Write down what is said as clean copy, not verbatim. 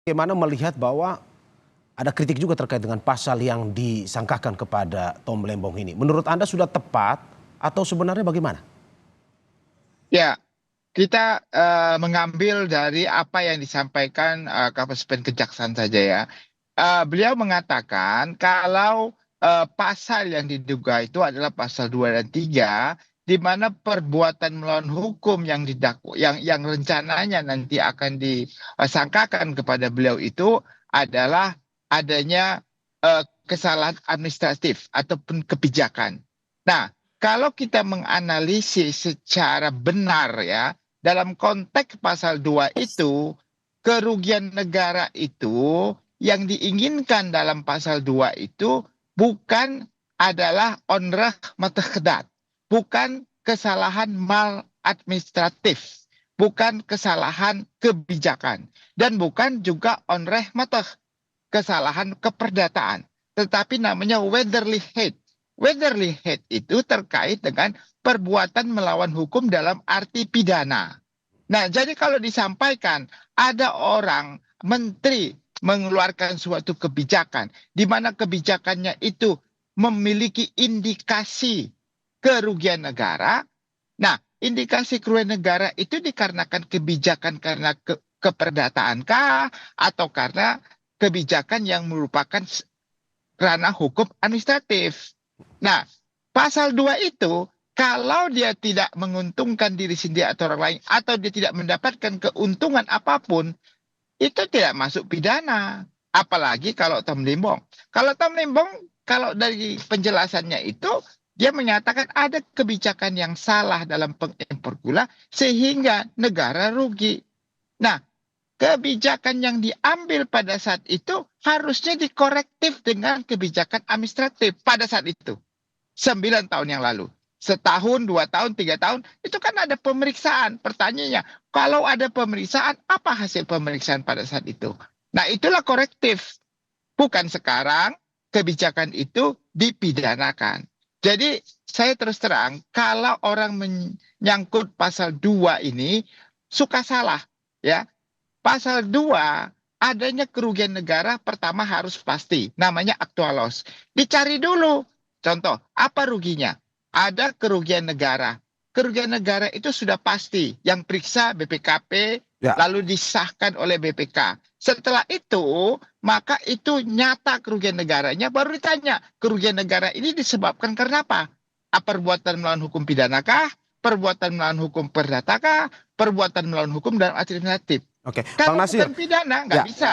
Bagaimana melihat bahwa ada kritik juga terkait dengan pasal yang disangkakan kepada Tom Lembong ini. Menurut Anda sudah tepat atau sebenarnya bagaimana? Ya, kita mengambil dari apa yang disampaikan Kapolres Kejaksaan saja ya. Beliau mengatakan kalau pasal yang diduga itu adalah pasal 2 dan 3, di mana perbuatan melawan hukum yang yang rencananya nanti akan disangkakan kepada beliau itu adalah adanya kesalahan administratif ataupun kebijakan. Nah, kalau kita menganalisis secara benar ya, dalam konteks pasal 2 itu, kerugian negara itu yang diinginkan dalam pasal 2 itu bukan adalah onreh matekedat, bukan kesalahan maladministratif, bukan kesalahan kebijakan, dan bukan juga onreh mateh, kesalahan keperdataan, tetapi namanya Weatherly hate. Weatherly hate itu terkait dengan perbuatan melawan hukum dalam arti pidana. Nah, jadi kalau disampaikan ada orang menteri mengeluarkan suatu kebijakan di mana kebijakannya itu memiliki indikasi kerugian negara. Nah, indikasi kerugian negara itu dikarenakan kebijakan karena keperdataan kah atau karena kebijakan yang merupakan ranah hukum administratif. Nah, pasal 2 itu kalau dia tidak menguntungkan diri sendiri atau orang lain atau dia tidak mendapatkan keuntungan apapun, itu tidak masuk pidana. Apalagi kalau Tom Limbong. Kalau Tom Limbong, kalau dari penjelasannya itu, dia menyatakan ada kebijakan yang salah dalam pengimpor gula sehingga negara rugi. Nah, kebijakan yang diambil pada saat itu harusnya dikorektif dengan kebijakan administratif pada saat itu. 9 tahun yang lalu. Setahun, 2 tahun, 3 tahun, itu kan ada pemeriksaan. Pertanyaannya, kalau ada pemeriksaan, apa hasil pemeriksaan pada saat itu? Nah, itulah korektif. Bukan sekarang kebijakan itu dipidanakan. Jadi, saya terus terang, kalau orang menyangkut pasal 2 ini, suka salah. Ya, pasal 2 adanya kerugian negara pertama harus pasti, namanya actual loss. Dicari dulu. Contoh, apa ruginya? Ada kerugian negara. Kerugian negara itu sudah pasti. Yang periksa BPKP, Ya, lalu disahkan oleh BPK. Setelah itu, maka itu nyata kerugian negaranya, baru ditanya, kerugian negara ini disebabkan karena apa? Apa perbuatan melawan hukum pidana kah? Perbuatan melawan hukum perdata kah? Perbuatan melawan hukum dalam administratif. oke. Bang Kalau Nasir, bukan pidana, nggak ya bisa.